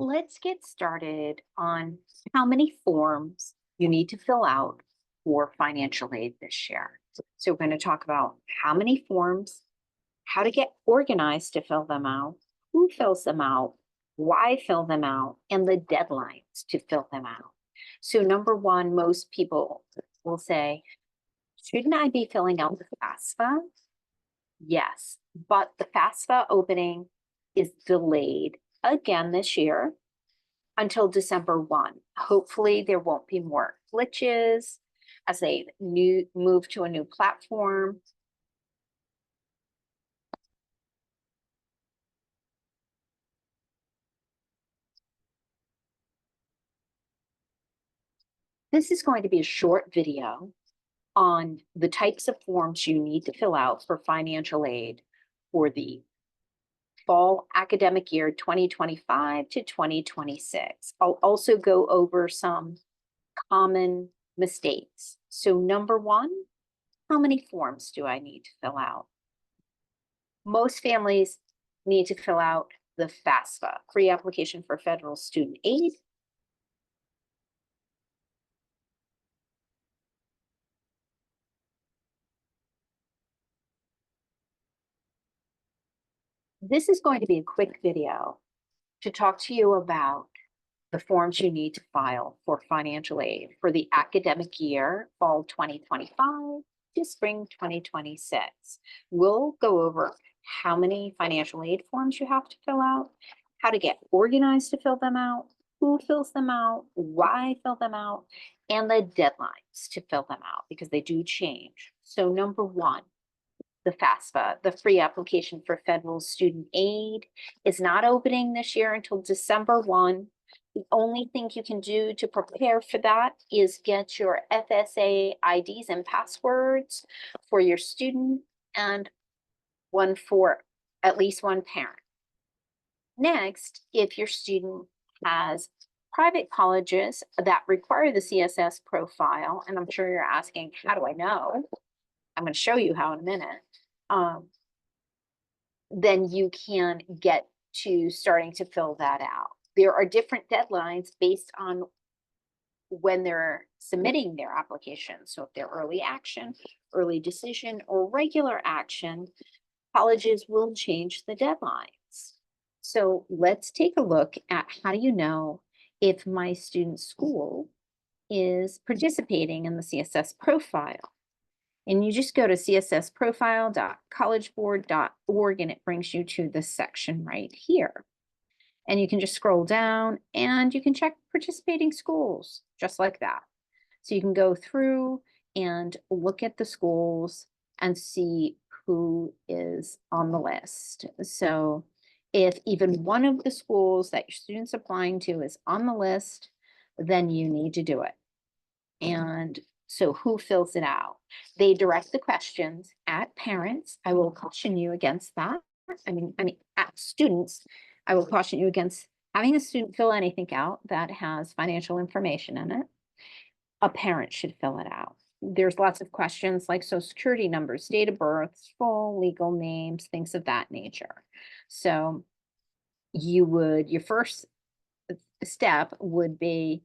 Let's get started on how many forms you need to fill out for financial aid this year. So we're going to talk about how many forms, how to get organized to fill them out, who fills them out, why fill them out, and the deadlines to fill them out. So number one, most people will say, shouldn't I be filling out the FAFSA? Yes, but the FAFSA opening is delayed again this year until December 1. Hopefully there won't be more glitches as they move to a new platform. This is going to be a short video on the types of forms you need to fill out for financial aid for the fall academic year 2025 to 2026. I'll also go over some common mistakes. So number one, how many forms do I need to fill out? Most families need to fill out the FAFSA, free application for federal student aid. This is going to be a quick video to talk to you about the forms you need to file for financial aid for the academic year, fall 2025 to spring 2026. We'll go over how many financial aid forms you have to fill out, how to get organized to fill them out, who fills them out, why fill them out, and the deadlines to fill them out because they do change. So number one, the FAFSA, the free application for federal student aid, is not opening this year until December 1. The only thing you can do to prepare for that is get your FSA IDs and passwords for your student and one for at least one parent. Next, if your student has private colleges that require the CSS profile, and I'm sure you're asking, how do I know? I'm going to show you how in a minute. Then you can get to starting to fill that out. There are different deadlines based on when they're submitting their application. So if they're early action, early decision, or regular action, colleges will change the deadlines. So let's take a look at how do you know if my student's school is participating in the CSS profile. And you just go to cssprofile.collegeboard.org and it brings you to this section right here. And you can just scroll down and you can check participating schools just like that. So you can go through and look at the schools and see who is on the list. So if even one of the schools that your student's applying to is on the list, then you need to do it. And so who fills it out? They direct the questions at parents. I will caution you against that. I mean, at students, I will caution you against having a student fill anything out that has financial information in it. A parent should fill it out. There's lots of questions like social security numbers, date of birth, full legal names, things of that nature. So your first step would be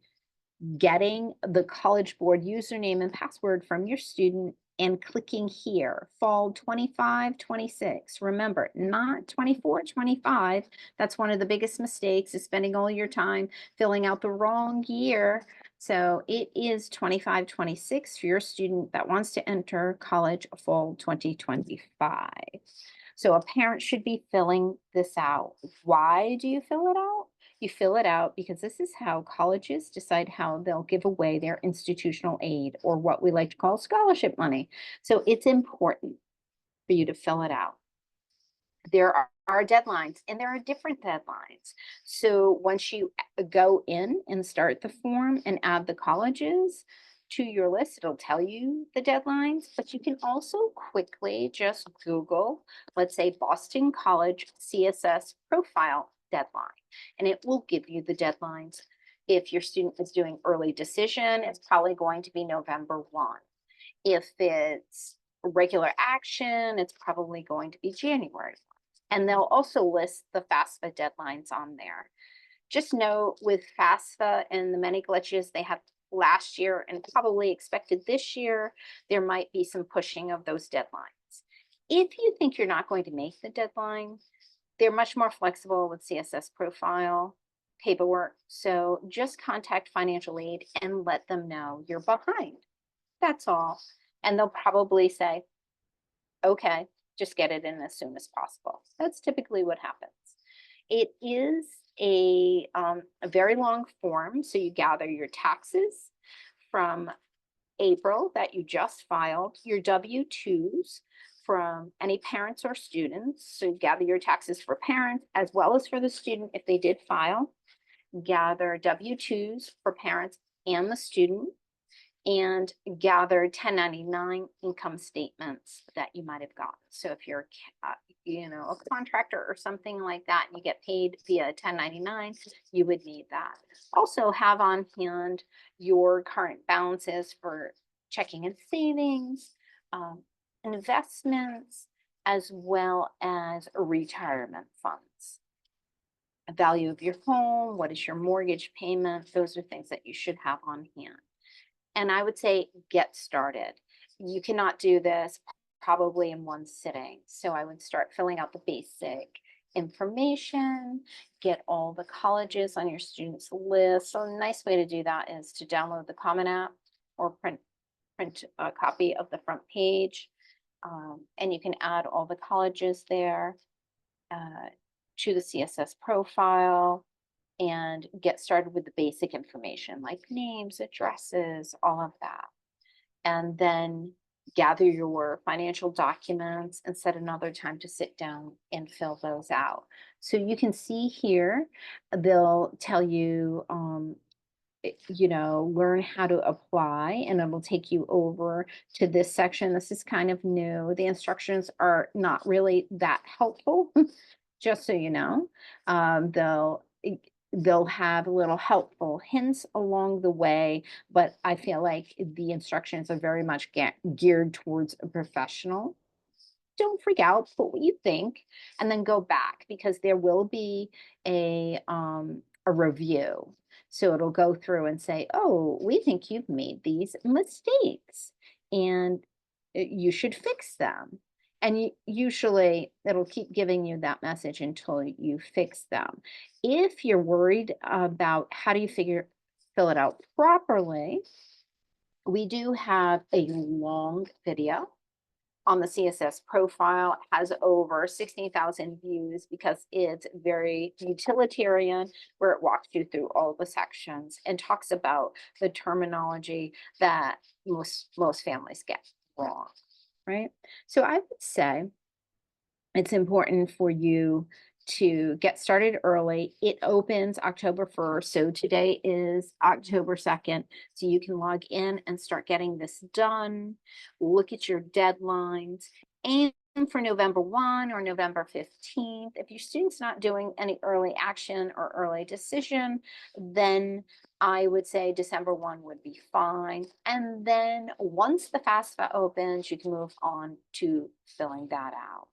getting the College Board username and password from your student and clicking here, fall 25-26. Remember, not 24-25. That's one of the biggest mistakes, is spending all your time filling out the wrong year. So it is 25-26 for your student that wants to enter college fall 2025. So a parent should be filling this out. Why do you fill it out? You fill it out because this is how colleges decide how they'll give away their institutional aid, or what we like to call scholarship money. So it's important for you to fill it out. There are deadlines, and there are different deadlines. So once you go in and start the form and add the colleges to your list, it'll tell you the deadlines, but you can also quickly just Google, let's say, Boston College CSS Profile deadline, and it will give you the deadlines. If your student is doing early decision, it's probably going to be November 1. If it's regular action, it's probably going to be January 1. And they'll also list the FAFSA deadlines on there. Just know with FAFSA and the many glitches they had last year and probably expected this year, there might be some pushing of those deadlines. If you think you're not going to make the deadline, they're much more flexible with CSS profile paperwork. So just contact financial aid and let them know you're behind. That's all. And they'll probably say, okay, just get it in as soon as possible. That's typically what happens. It is a very long form. So you gather your taxes from April that you just filed, your W-2s from any parents or students. So you gather your taxes for parents as well as for the student if they did file. Gather W-2s for parents and the student, and gather 1099 income statements that you might have gotten. So if you're a contractor or something like that, and you get paid via 1099, you would need that. Also have on hand your current balances for checking and savings, investments, as well as retirement funds. A value of your home, what is your mortgage payment? Those are things that you should have on hand. And I would say get started. You cannot do this probably in one sitting. So I would start filling out the basic information, get all the colleges on your students list. So a nice way to do that is to download the Common App or print a copy of the front page. And you can add all the colleges there to the CSS profile and get started with the basic information like names, addresses, all of that. And then gather your financial documents and set another time to sit down and fill those out. So you can see here, they'll tell you, learn how to apply, and it'll take you over to this section. This is kind of new. The instructions are not really that helpful, just so you know. They'll have little helpful hints along the way, but I feel like the instructions are very much geared towards a professional. Don't freak out, put what you think, and then go back because there will be a review. So it'll go through and say, oh, we think you've made these mistakes and you should fix them. And usually it'll keep giving you that message until you fix them. If you're worried about how do you fill it out properly, we do have a long video on the CSS profile. It has over 16,000 views because it's very utilitarian, where it walks you through all the sections and talks about the terminology that most families get wrong, right? So I would say it's important for you to get started early. It opens October 1st. So today is October 2nd. So you can log in and start getting this done. Look at your deadlines. And for November 1 or November 15th, if your student's not doing any early action or early decision, then I would say December 1 would be fine. And then once the FAFSA opens, you can move on to filling that out.